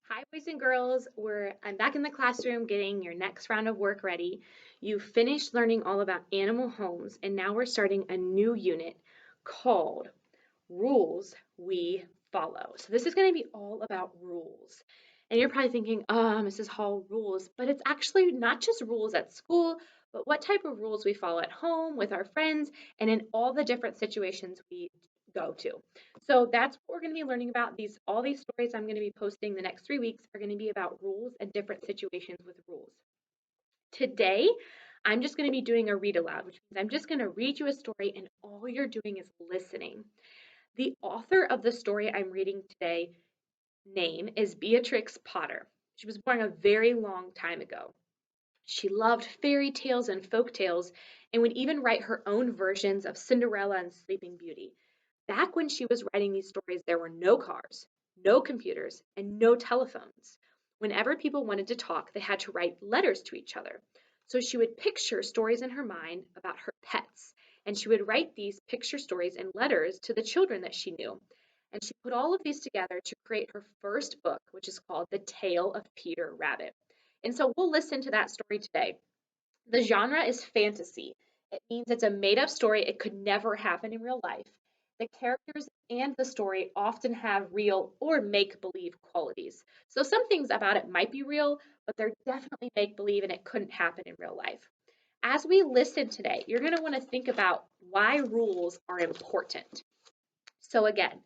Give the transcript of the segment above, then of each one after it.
Hi, boys and girls. I'm back in the classroom getting your next round of work ready. You finished learning all about animal homes, and now we're starting a new unit called Rules We Follow. So this is going to be all about rules. And you're probably thinking, Mrs. Hall, rules, but it's actually not just rules at school, but what type of rules we follow at home with our friends and in all the different situations we go to. So that's what we're going to be learning about. All these stories I'm going to be posting the next 3 weeks are going to be about rules and different situations with rules. Today, I'm just going to be doing a read aloud, which means I'm just going to read you a story and all you're doing is listening. The author of the story I'm reading today name is Beatrix Potter. She was born a very long time ago. She loved fairy tales and folk tales and would even write her own versions of Cinderella and Sleeping Beauty. Back when she was writing these stories, there were no cars, no computers, and no telephones. Whenever people wanted to talk, they had to write letters to each other. So she would picture stories in her mind about her pets, and she would write these picture stories and letters to the children that she knew. And she put all of these together to create her first book, which is called The Tale of Peter Rabbit. And so we'll listen to that story today. The genre is fantasy. It means it's a made up story. It could never happen in real life. The characters and the story often have real or make believe qualities. So some things about it might be real, but they're definitely make believe and it couldn't happen in real life. As we listen today, you're going to want to think about why rules are important. So, again,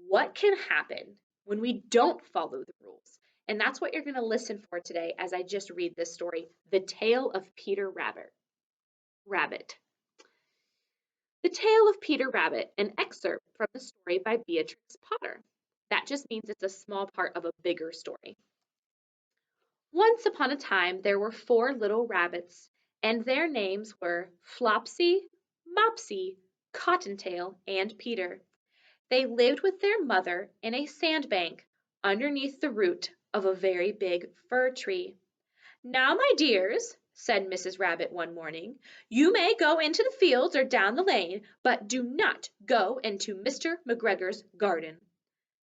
what can happen when we don't follow the rules? And that's what you're going to listen for today as I just read this story, The Tale of Peter Rabbit. The Tale of Peter Rabbit, an excerpt from the story by Beatrix Potter. That just means it's a small part of a bigger story. Once upon a time, there were four little rabbits, and their names were Flopsy, Mopsy, Cottontail, and Peter. They lived with their mother in a sandbank underneath the root of a very big fir tree. "Now, my dears," said Mrs. Rabbit one morning, "you may go into the fields or down the lane, but do not go into Mr. McGregor's garden."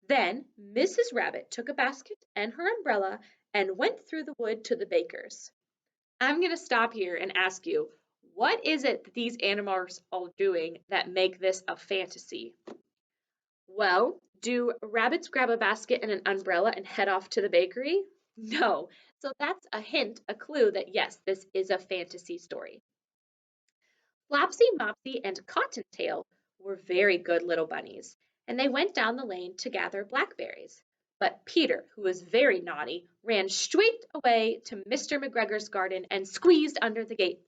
Then Mrs. Rabbit took a basket and her umbrella and went through the wood to the baker's. I'm going to stop here and ask you, what is it that these animals are doing that make this a fantasy? Well, do rabbits grab a basket and an umbrella and head off to the bakery? No. So that's a hint, a clue that yes, this is a fantasy story. Flopsy, Mopsy, and Cottontail were very good little bunnies, and they went down the lane to gather blackberries. But Peter, who was very naughty, ran straight away to Mr. McGregor's garden and squeezed under the gate.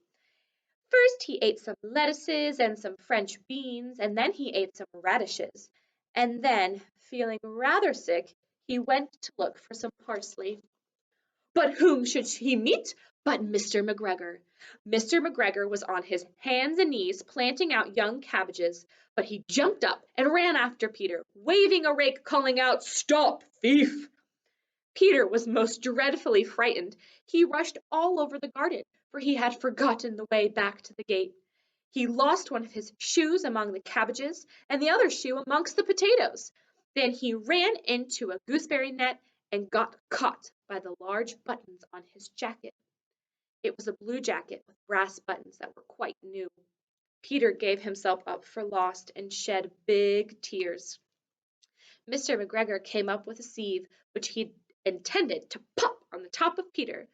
First he ate some lettuces and some French beans, and then he ate some radishes. And then, feeling rather sick, he went to look for some parsley. But whom should he meet but Mr. McGregor? Mr. McGregor was on his hands and knees planting out young cabbages, but he jumped up and ran after Peter, waving a rake, calling out, "Stop, thief!" Peter was most dreadfully frightened. He rushed all over the garden, for he had forgotten the way back to the gate. He lost one of his shoes among the cabbages, and the other shoe amongst the potatoes. Then he ran into a gooseberry net and got caught by the large buttons on his jacket. It was a blue jacket with brass buttons that were quite new. Peter gave himself up for lost and shed big tears. Mr. McGregor came up with a sieve, which he intended to pop on the top of Peter,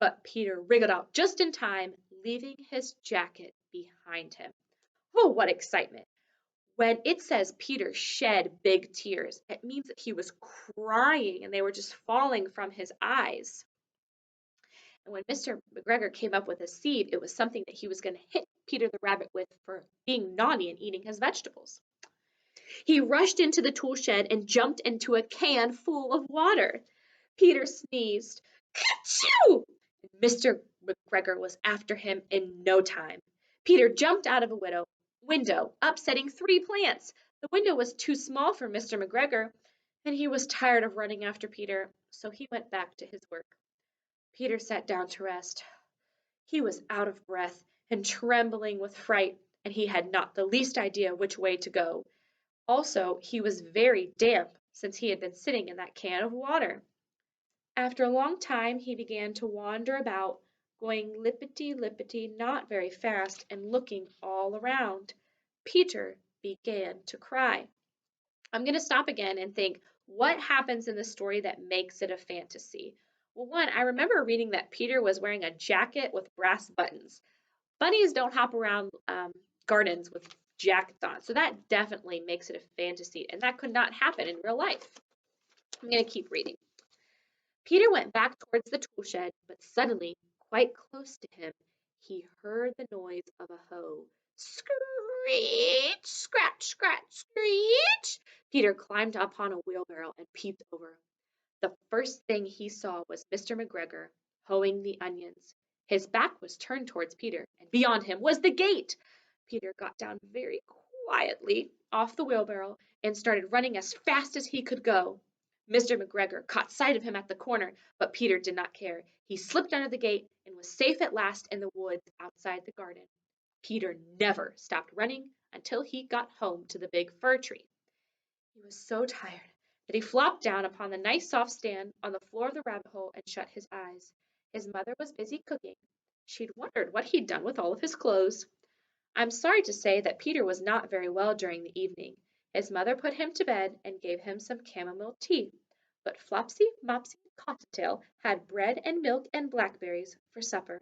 but Peter wriggled out just in time, leaving his jacket behind him. Oh, what excitement! When it says Peter shed big tears, it means that he was crying and they were just falling from his eyes. And when Mr. McGregor came up with a sieve, it was something that he was going to hit Peter the rabbit with for being naughty and eating his vegetables. He rushed into the tool shed and jumped into a can full of water. Peter sneezed. "Achoo!" Mr. McGregor was after him in no time. Peter jumped out of a window, upsetting 3 plants. The window was too small for Mr. McGregor, and he was tired of running after Peter, so he went back to his work. Peter sat down to rest. He was out of breath and trembling with fright, and he had not the least idea which way to go. Also, he was very damp since he had been sitting in that can of water. After a long time, he began to wander about, going lippity-lippity not very fast and looking all around. Peter began to cry. I'm going to stop again and think, what happens in the story that makes it a fantasy? Well, one, I remember reading that Peter was wearing a jacket with brass buttons. Bunnies don't hop around gardens with jackets on, so that definitely makes it a fantasy, and that could not happen in real life. I'm going to keep reading. Peter went back towards the tool shed, but suddenly, quite close to him, he heard the noise of a hoe. Screech, scratch, scratch, screech. Peter climbed upon a wheelbarrow and peeped over. The first thing he saw was Mr. McGregor hoeing the onions. His back was turned towards Peter, and beyond him was the gate. Peter got down very quietly off the wheelbarrow and started running as fast as he could go. Mr. McGregor caught sight of him at the corner, but Peter did not care. He slipped under the gate and was safe at last in the woods outside the garden. Peter never stopped running until he got home to the big fir tree. He was so tired that he flopped down upon the nice soft stand on the floor of the rabbit hole and shut his eyes. His mother was busy cooking. She'd wondered what he'd done with all of his clothes. I'm sorry to say that Peter was not very well during the evening. His mother put him to bed and gave him some chamomile tea. But Flopsy, Mopsy, and Cottontail had bread and milk and blackberries for supper.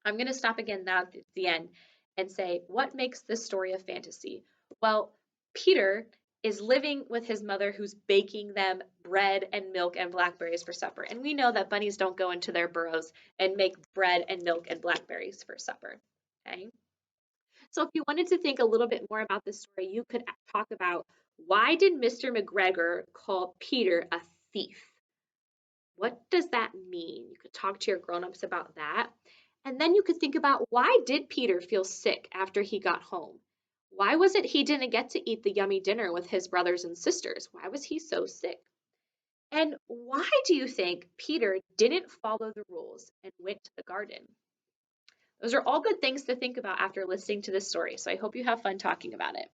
I'm going to stop again now at the end and say, what makes this story a fantasy? Well, Peter is living with his mother who's baking them bread and milk and blackberries for supper. And we know that bunnies don't go into their burrows and make bread and milk and blackberries for supper. Okay? So if you wanted to think a little bit more about this story, you could talk about, why did Mr. McGregor call Peter a thief? What does that mean? You could talk to your grown-ups about that. And then you could think about, why did Peter feel sick after he got home? Why was it he didn't get to eat the yummy dinner with his brothers and sisters? Why was he so sick? And why do you think Peter didn't follow the rules and went to the garden? Those are all good things to think about after listening to this story, so I hope you have fun talking about it.